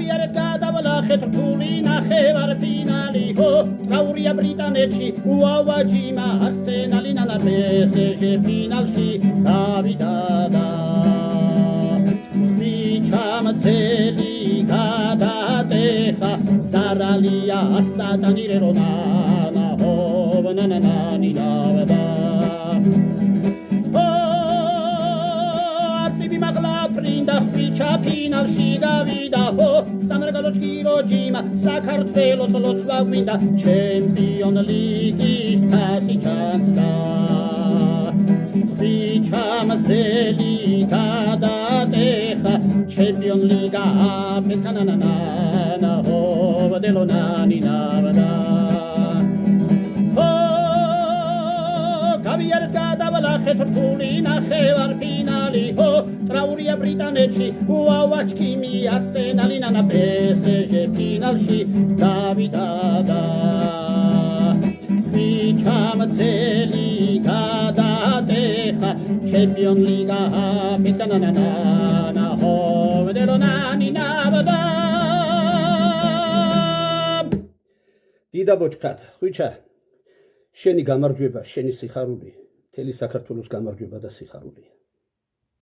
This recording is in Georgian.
გავიარეთ გადავლახეთ რთული ნახევარფინალი ჰო ტრაურია ბრიტანეთში უავაჯიმა არსენალი ნანა PSG ფინალში გავიდა და ვიჩამცელი გადატეხა ზარალია ასატანი რონანა ჰო ნანანი დავდა Prinda ficha finalში გავიდა ho სამრგალოჩკი როჯიმა საქართველოს ლოცვა გვინდა ჩემპიონ ლიგის თასი ჩანსდა ficha მცელი გადატეხა ჩემპიონ ლიგა აფეთანანა ho ვადელონანი ნავდა გავიარეთ გადავლახეთ რთული ნახევარფინალი ho ტრაურია ბრიტანეთში უავაჩკიმი არსენალი ნანა PSG ფინალში გავიდა და ვიჩამცელი გადატეხა ჩემპიონ ლიგა აფეთანანა ho ვადელონანი ნავდა დიდა ბოჭკად ხვიჩა შენი გამარჯვება, შენი სიხარული, მთელი საქართველოს გამარჯვება და სიხარულია.